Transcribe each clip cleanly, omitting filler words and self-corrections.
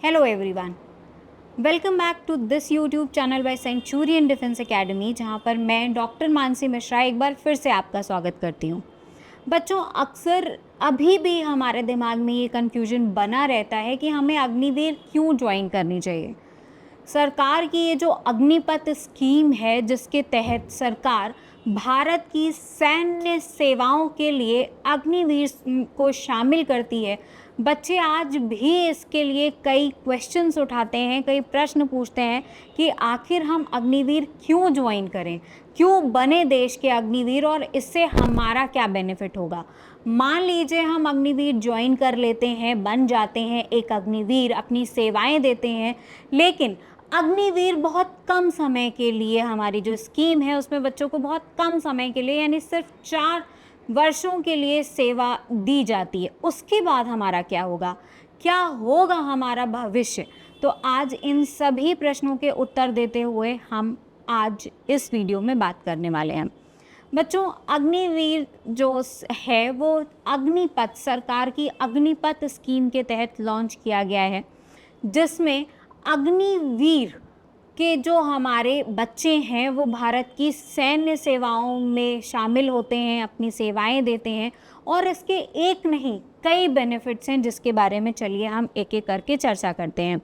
Hello everyone, welcome back to this YouTube channel by Centurion Defence Academy, जहां पर मैं doctor Mansi Mishra एक बार फिर से आपका स्वागत करती हूं। बच्चों, अक्सर अभी भी हमारे दिमाग में ये कन्फ्यूजन बना रहता है कि हमें अग्निवीर क्यों ज्वाइन करनी चाहिए। सरकार की ये जो अग्निपथ स्कीम है, जिसके तहत सरकार भारत की सैन्य सेवाओं के लिए अग्निवीर को शामिल करती है, बच्चे आज भी इसके लिए कई क्वेश्चंस उठाते हैं, कई प्रश्न पूछते हैं कि आखिर हम अग्निवीर क्यों ज्वाइन करें, क्यों बने देश के अग्निवीर और इससे हमारा क्या बेनिफिट होगा। मान लीजिए हम अग्निवीर ज्वाइन कर लेते हैं, बन जाते हैं एक अग्निवीर, अपनी सेवाएं देते हैं, लेकिन अग्निवीर बहुत कम समय के लिए, हमारी जो स्कीम है उसमें बच्चों को बहुत कम समय के लिए यानी सिर्फ 4 वर्षों के लिए सेवा दी जाती है। उसके बाद हमारा क्या होगा, क्या होगा हमारा भविष्य। तो आज इन सभी प्रश्नों के उत्तर देते हुए हम आज इस वीडियो में बात करने वाले हैं। बच्चों, अग्निवीर जो है वो अग्निपथ, सरकार की अग्निपथ स्कीम के तहत लॉन्च किया गया है, जिसमें अग्निवीर के जो हमारे बच्चे हैं वो भारत की सैन्य सेवाओं में शामिल होते हैं, अपनी सेवाएं देते हैं और इसके एक नहीं कई बेनिफिट्स हैं, जिसके बारे में चलिए हम एक एक करके चर्चा करते हैं।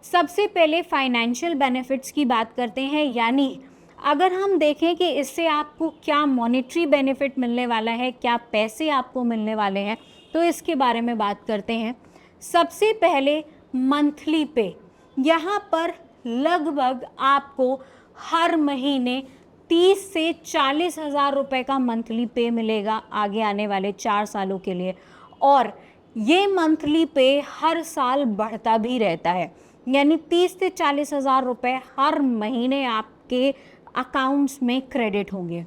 सबसे पहले फाइनेंशियल बेनिफिट्स की बात करते हैं, यानी अगर हम देखें कि इससे आपको क्या मॉनेटरी बेनिफिट मिलने वाला है, क्या पैसे आपको मिलने वाले हैं, तो इसके बारे में बात करते हैं। सबसे पहले मंथली पे, यहाँ पर लगभग आपको हर महीने 30 से 40 हज़ार रुपये का मंथली पे मिलेगा आगे आने वाले 4 सालों के लिए, और ये मंथली पे हर साल बढ़ता भी रहता है, यानी 30 से 40 हज़ार रुपये हर महीने आपके अकाउंट्स में क्रेडिट होंगे।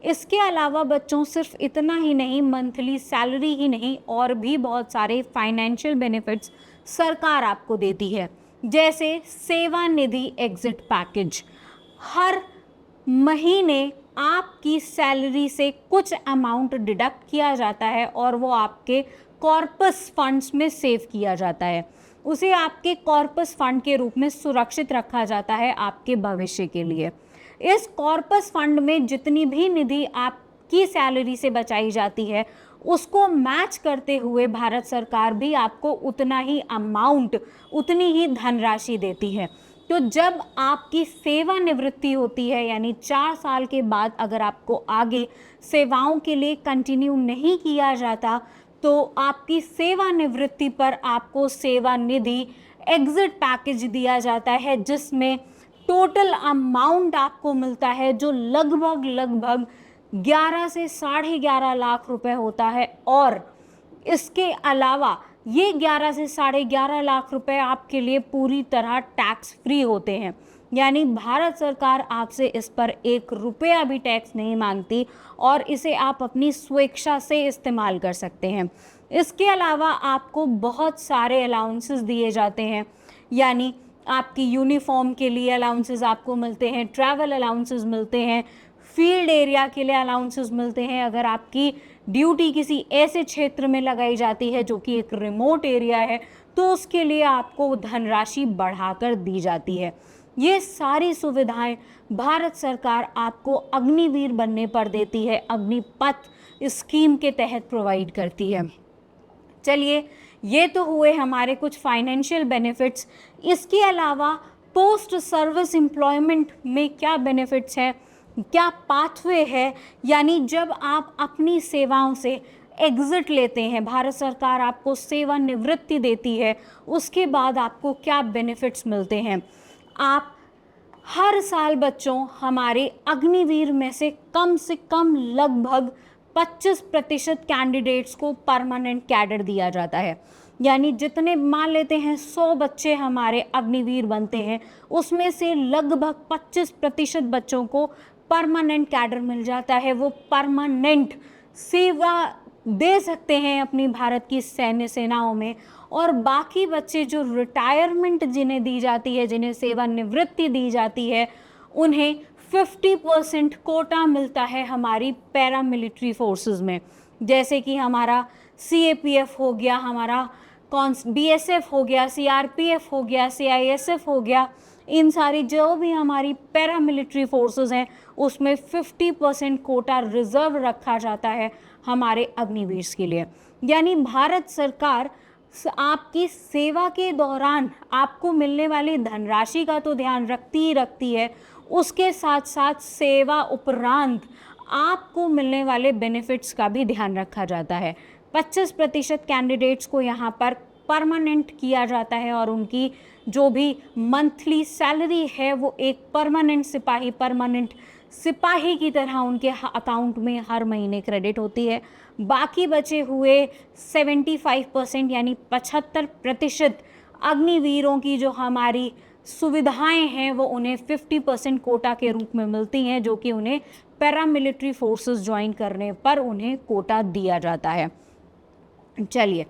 इसके अलावा बच्चों, सिर्फ इतना ही नहीं, मंथली सैलरी ही नहीं, और भी बहुत सारे फाइनेंशियल बेनिफिट्स सरकार आपको देती है, जैसे सेवानिधि एग्जिट पैकेज। हर महीने आपकी सैलरी से कुछ अमाउंट डिडक्ट किया जाता है और वो आपके कॉर्पस फंड्स में सेव किया जाता है। उसे आपके कॉर्पस फंड के रूप में सुरक्षित रखा जाता है आपके भविष्य के लिए। इस कॉर्पस फंड में जितनी भी निधि आपकी सैलरी से बचाई जाती है, उसको मैच करते हुए भारत सरकार भी आपको उतना ही अमाउंट, उतनी ही धनराशि देती है। तो जब आपकी सेवानिवृत्ति होती है, यानी 4 साल के बाद अगर आपको आगे सेवाओं के लिए कंटिन्यू नहीं किया जाता, तो आपकी सेवानिवृत्ति पर आपको सेवानिधि एग्जिट पैकेज दिया जाता है, जिसमें टोटल अमाउंट आपको मिलता है जो लगभग 11 से 11.5 लाख रुपए होता है। और इसके अलावा ये 11 से 11.5 लाख रुपए आपके लिए पूरी तरह टैक्स फ्री होते हैं, यानी भारत सरकार आपसे इस पर 1 रुपया भी टैक्स नहीं मांगती और इसे आप अपनी स्वेच्छा से इस्तेमाल कर सकते हैं। इसके अलावा आपको बहुत सारे अलाउंसेस दिए जाते हैं, यानी आपकी यूनिफॉर्म के लिए अलाउंसेस आपको मिलते हैं, ट्रैवल अलाउंसेस मिलते हैं, फील्ड एरिया के लिए अलाउंसेस मिलते हैं। अगर आपकी ड्यूटी किसी ऐसे क्षेत्र में लगाई जाती है जो कि एक रिमोट एरिया है, तो उसके लिए आपको धनराशि बढ़ाकर दी जाती है। ये सारी सुविधाएं भारत सरकार आपको अग्निवीर बनने पर देती है, अग्निपथ स्कीम के तहत प्रोवाइड करती है। चलिए, ये तो हुए हमारे कुछ फाइनेंशियल बेनिफिट्स। इसके अलावा पोस्ट सर्विस एम्प्लॉयमेंट में क्या बेनिफिट्स है, क्या पाथवे है, यानी जब आप अपनी सेवाओं से एग्जिट लेते हैं, भारत सरकार आपको सेवानिवृत्ति देती है, उसके बाद आपको क्या बेनिफिट्स मिलते हैं। आप हर साल बच्चों हमारे अग्निवीर में से कम लगभग 25% कैंडिडेट्स को परमानेंट कैडर दिया जाता है, यानी जितने मान लेते हैं 100 बच्चे हमारे अग्निवीर बनते हैं, उसमें से लगभग 25% बच्चों को परमानेंट कैडर मिल जाता है। वो परमानेंट सेवा दे सकते हैं अपनी भारत की सैन्य सेनाओं में, और बाकी बच्चे जो रिटायरमेंट जिन्हें दी जाती है, जिन्हें सेवानिवृत्ति दी जाती है, उन्हें 50% कोटा मिलता है हमारी पैरामिलिट्री फोर्सेस में, जैसे कि हमारा CAPF हो गया, हमारा BSF हो गया, CRPF हो गया, CISF हो गया, इन सारी जो भी हमारी पैरामिलिट्री फोर्सेस हैं उसमें 50% कोटा रिजर्व रखा जाता है हमारे अग्निवीर के लिए। यानी भारत सरकार आपकी सेवा के दौरान आपको मिलने वाली धनराशि का तो ध्यान रखती ही रखती है, उसके साथ साथ सेवा उपरांत आपको मिलने वाले बेनिफिट्स का भी ध्यान रखा जाता है। 25% कैंडिडेट्स को यहाँ पर परमानेंट किया जाता है और उनकी जो भी मंथली सैलरी है वो एक परमानेंट सिपाही की तरह उनके अकाउंट में हर महीने क्रेडिट होती है। बाकी बचे हुए 75% यानी 75% अग्निवीरों की जो हमारी सुविधाएं हैं वो उन्हें 50% कोटा के रूप में मिलती हैं, जो कि उन्हें पैरामिलिट्री फोर्सेस ज्वाइन करने पर उन्हें कोटा दिया जाता है। चलिए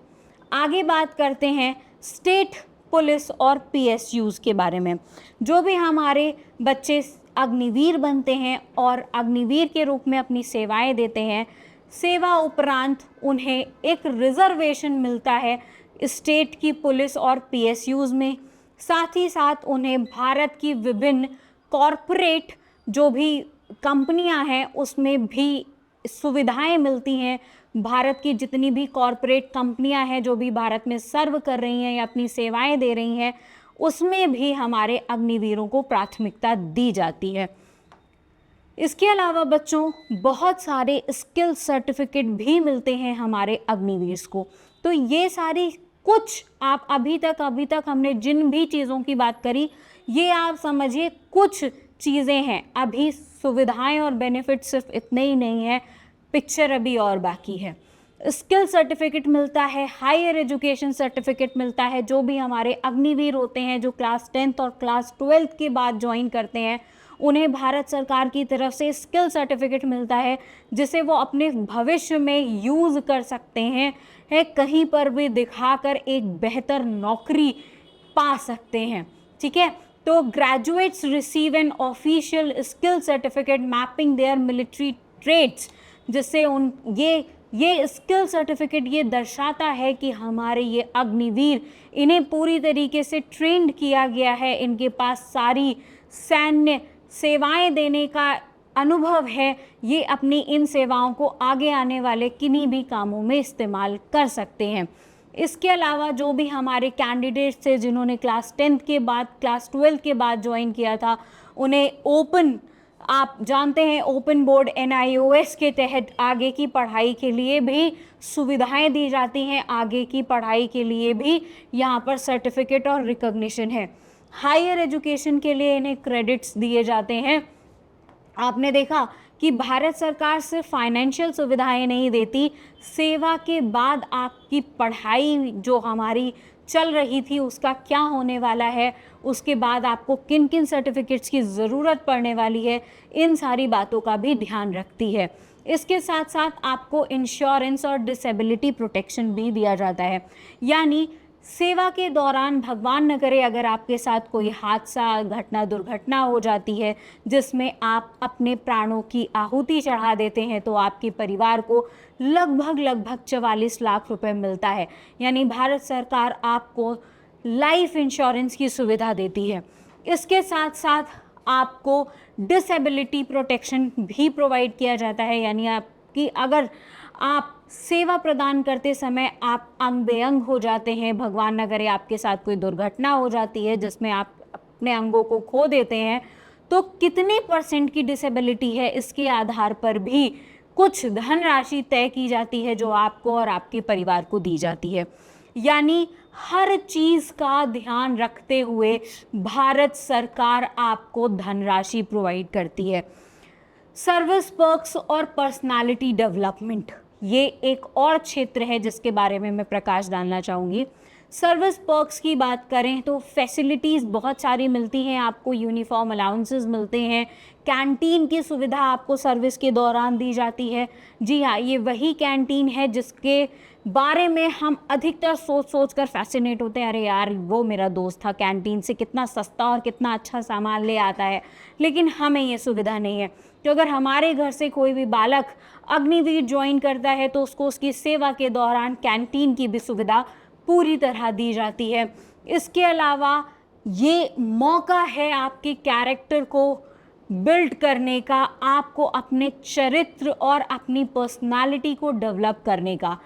आगे बात करते हैं स्टेट पुलिस और PSUs के बारे में। जो भी हमारे बच्चे अग्निवीर बनते हैं और अग्निवीर के रूप में अपनी सेवाएं देते हैं, सेवा उपरांत उन्हें एक रिजर्वेशन मिलता है स्टेट की पुलिस और PSUs में। साथ ही साथ उन्हें भारत की विभिन्न कॉरपोरेट जो भी कंपनियां हैं उसमें भी सुविधाएं मिलती हैं। भारत की जितनी भी कॉरपोरेट कंपनियां हैं जो भी भारत में सर्व कर रही हैं या अपनी सेवाएं दे रही हैं, उसमें भी हमारे अग्निवीरों को प्राथमिकता दी जाती है। इसके अलावा बच्चों बहुत सारे स्किल सर्टिफिकेट भी मिलते हैं हमारे अग्निवीर को। तो ये सारी कुछ आप अभी तक हमने जिन भी चीज़ों की बात करी, ये आप समझिए कुछ चीज़ें हैं। अभी सुविधाएं और बेनिफिट सिर्फ इतने ही नहीं है, पिक्चर अभी और बाकी है। स्किल सर्टिफिकेट मिलता है, हायर एजुकेशन सर्टिफिकेट मिलता है। जो भी हमारे अग्निवीर होते हैं जो क्लास 10th और क्लास 12th के बाद ज्वाइन करते हैं, उन्हें भारत सरकार की तरफ से स्किल सर्टिफिकेट मिलता है जिसे वो अपने भविष्य में यूज़ कर सकते हैं, कहीं पर भी दिखाकर एक बेहतर नौकरी पा सकते हैं। ठीक है, तो graduates receive an official skill certificate mapping their military trades, जिससे ये स्किल सर्टिफिकेट ये दर्शाता है कि हमारे ये अग्निवीर, इन्हें पूरी तरीके से ट्रेंड किया गया है, इनके पास सारी सैन्य सेवाएं देने का अनुभव है, ये अपनी इन सेवाओं को आगे आने वाले किन्हीं भी कामों में इस्तेमाल कर सकते हैं। इसके अलावा जो भी हमारे कैंडिडेट्स थे जिन्होंने क्लास 10th के बाद क्लास 12th के बाद ज्वाइन किया था, उन्हें ओपन, आप जानते हैं ओपन बोर्ड NIOS के तहत आगे की पढ़ाई के लिए भी सुविधाएं दी जाती हैं। आगे की पढ़ाई के लिए भी यहाँ पर सर्टिफिकेट और रिकॉग्निशन है। हायर एजुकेशन के लिए इन्हें क्रेडिट्स दिए जाते हैं। आपने देखा कि भारत सरकार सिर्फ फाइनेंशियल सुविधाएं नहीं देती, सेवा के बाद आपकी पढ़ाई जो हमारी चल रही थी उसका क्या होने वाला है, उसके बाद आपको किन किन सर्टिफिकेट्स की ज़रूरत पड़ने वाली है, इन सारी बातों का भी ध्यान रखती है। इसके साथ साथ आपको इंश्योरेंस और डिसेबिलिटी प्रोटेक्शन भी दिया जाता है। यानी सेवा के दौरान भगवान न करे अगर आपके साथ कोई हादसा, दुर्घटना हो जाती है जिसमें आप अपने प्राणों की आहुति चढ़ा देते हैं, तो आपके परिवार को लगभग 44 लाख रुपए मिलता है। यानी भारत सरकार आपको लाइफ इंश्योरेंस की सुविधा देती है। इसके साथ साथ आपको डिसेबिलिटी प्रोटेक्शन भी प्रोवाइड किया जाता है। यानी आपकी अगर आप सेवा प्रदान करते समय आप अंग बेअंग हो जाते हैं, भगवान न करे आपके साथ कोई दुर्घटना हो जाती है जिसमें आप अपने अंगों को खो देते हैं, तो कितने % की डिसेबिलिटी है इसके आधार पर भी कुछ धनराशि तय की जाती है जो आपको और आपके परिवार को दी जाती है। यानी हर चीज़ का ध्यान रखते हुए भारत सरकार आपको धनराशि प्रोवाइड करती है। सर्विस पर्क्स और पर्सनालिटी डेवलपमेंट, ये एक और क्षेत्र है जिसके बारे में मैं प्रकाश डालना चाहूँगी। सर्विस पर्क्स की बात करें तो फैसिलिटीज़ बहुत सारी मिलती हैं आपको, यूनिफॉर्म अलाउंसेस मिलते हैं, कैंटीन की सुविधा आपको सर्विस के दौरान दी जाती है। जी हाँ, ये वही कैंटीन है जिसके बारे में हम अधिकतर सोच कर फैसिनेट होते हैं, अरे यार वो मेरा दोस्त था, कैंटीन से कितना सस्ता और कितना अच्छा सामान ले आता है, लेकिन हमें ये सुविधा नहीं है। तो अगर हमारे घर से कोई भी बालक अग्निवीर ज्वाइन करता है तो उसको उसकी सेवा के दौरान कैंटीन की भी सुविधा पूरी तरह दी जाती है। इसके अलावा ये मौका है आपके कैरेक्टर को बिल्ड करने का, आपको अपने चरित्र और अपनी पर्सनालिटी को डेवलप करने का।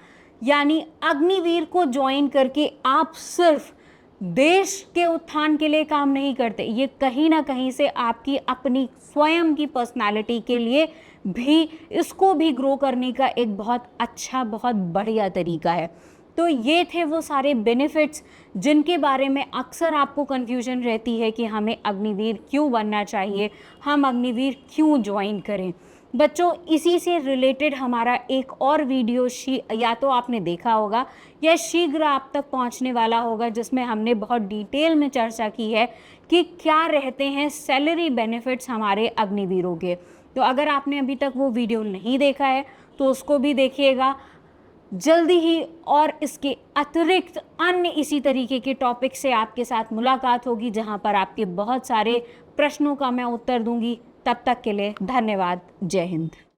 यानी अग्निवीर को ज्वाइन करके आप सिर्फ देश के उत्थान के लिए काम नहीं करते, ये कहीं ना कहीं से आपकी अपनी स्वयं की पर्सनालिटी के लिए भी, इसको भी ग्रो करने का एक बहुत अच्छा, बहुत बढ़िया तरीका है। तो ये थे वो सारे बेनिफिट्स जिनके बारे में अक्सर आपको कन्फ्यूजन रहती है कि हमें अग्निवीर क्यों बनना चाहिए, हम अग्निवीर क्यों ज्वाइन करें। बच्चों, इसी से रिलेटेड हमारा एक और वीडियो या तो आपने देखा होगा या शीघ्र आप तक पहुंचने वाला होगा, जिसमें हमने बहुत डिटेल में चर्चा की है कि क्या रहते हैं सैलरी बेनिफिट्स हमारे अग्निवीरों के। तो अगर आपने अभी तक वो वीडियो नहीं देखा है तो उसको भी देखिएगा जल्दी ही, और इसके अतिरिक्त अन्य इसी तरीके के टॉपिक से आपके साथ मुलाकात होगी, जहां पर आपके बहुत सारे प्रश्नों का मैं उत्तर दूंगी। तब तक के लिए धन्यवाद। जय हिंद।